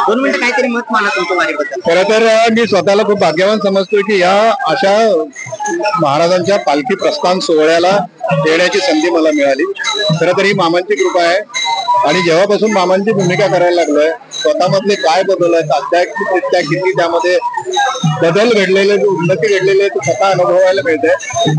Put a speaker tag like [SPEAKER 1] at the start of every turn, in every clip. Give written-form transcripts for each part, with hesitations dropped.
[SPEAKER 1] दोन मिनिटं काहीतरी मत माना तुमच्या वारीबद्दल.
[SPEAKER 2] खरं तर मी स्वतःला खूप भाग्यवान समजतोय की या अशा महाराजांच्या पालखी प्रस्थान सोहळ्याला येण्याची संधी मला मिळाली. खरं तर ही मामांची कृपा आहे. आणि जेव्हापासून मामांची भूमिका करायला लागलोय, स्वतःमधले काय बदल आहेत, आध्यात्मिकरित्या किती त्यामध्ये बदल घडलेले, उन्नती घडलेली आहे, ते स्वतः अनुभवायला मिळते.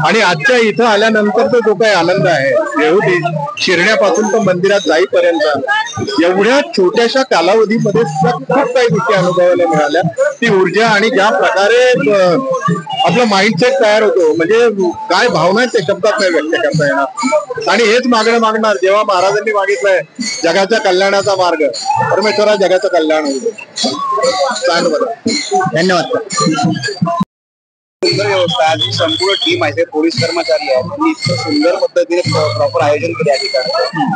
[SPEAKER 2] आणि आजच्या इथं आल्यानंतर तो जो काही आनंद आहे, देहूती शिरण्यापासून तो मंदिरात जाईपर्यंत एवढ्या छोट्याशा कालावधीमध्ये खूप काही गोष्टी अनुभवायला मिळाल्या. ती ऊर्जा आणि ज्या प्रकारे आपला माइंडसेट तयार होतो, म्हणजे काय भावना आहेत ते शब्दात नाही व्यक्त करता येणार. आणि हेच मागणार जेव्हा महाराजांनी मागितलंय जगाच्या कल्याणाचा मार्ग, परमेश्वरा जगाचं कल्याण होईल.
[SPEAKER 1] धन्यवाद.
[SPEAKER 3] सुंदर व्यवस्था आहे. संपूर्ण टीम आहे, पोलीस कर्मचारी आहेत, त्यांनी इतकं सुंदर पद्धतीने प्रॉपर आयोजन केले या ठिकाणी,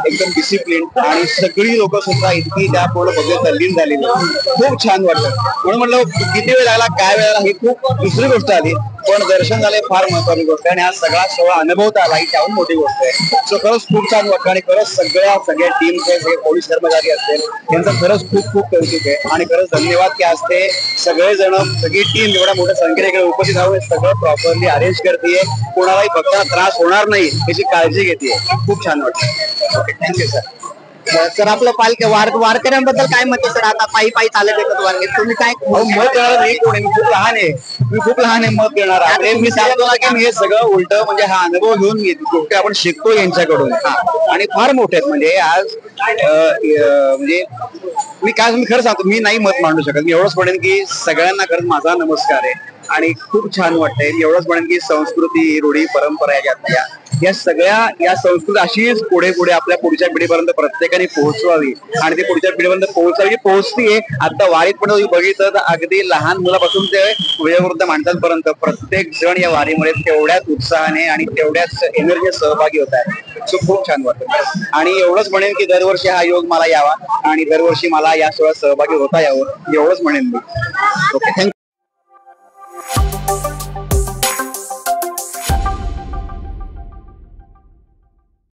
[SPEAKER 3] एकदम डिसिप्लिन. आणि सगळी लोक सुद्धा इतकी त्या पूर्ण पद्धतीने तल्लीन झालेली, खूप छान वाटलं. म्हणून म्हटलं किती वेळ लागला, काय वेळ लागला, ही खूप दुसरी गोष्ट आली, पण दर्शन झाले फार महत्वाची गोष्ट आहे. आणि हा सगळा सोहळा अनुभवता आला ही त्याहून मोठी गोष्ट आहे. सो खरंच खूप छान वाटतं. आणि खरंच सगळ्या टीमचे सगळे पोलीस कर्मचारी असतील त्यांचं खरंच खूप खूप कौतुक आहे. आणि खरंच धन्यवाद की आज ते सगळेजण, सगळी टीम एवढ्या मोठ्या संख्येने उपस्थित आहोत, सगळं प्रॉपरली अरेंज करते, कोणालाही भक्तांना त्रास होणार नाही याची काळजी घेते. खूप छान वाटतं. Okay, thank you sir.
[SPEAKER 1] सर आपलं वारकऱ्यांबद्दल काय मत आहे सर? आता पायी चालत येतात वारकरी, तुम्ही काय
[SPEAKER 3] मत देणार नाही कोण आहे? मी खूप लहान आहे मत देणार आहे. मी सांगतो ना की मी हे सगळं उलट म्हणजे हा अनुभव घेऊन गोष्टी आपण शिकतो यांच्याकडून. आणि फार मोठे आहेत. म्हणजे आज म्हणजे मी खरं सांगतो, मी नाही मत मांडू शकत. मी एवढंच म्हणेन की सगळ्यांना खरंच माझा नमस्कार आहे. आणि खूप छान वाटतंय. एवढंच म्हणेन की संस्कृती, रूढी, परंपरा या सगळ्या या संस्कृती अशीच पुढे आपल्या पुढच्या पिढीपर्यंत प्रत्येकाने पोहोचवावी. आणि ती पुढच्या पिढीपर्यंत पोहोचतीये. आता वारीत पण बघितलं तर अगदी लहान मुलापासून ते वयोवृद्ध माणसांपर्यंत प्रत्येक जण या वारीमुळे तेवढ्याच उत्साहाने आणि तेवढ्याच एनर्जी सहभागी होत आहे. सो खूप छान वाटतं. आणि एवढंच म्हणेन की दरवर्षी हा योग मला यावा आणि दरवर्षी मला या सोहळ्यात सहभागी होता यावं, एवढंच म्हणेन मी. Okay, thank you.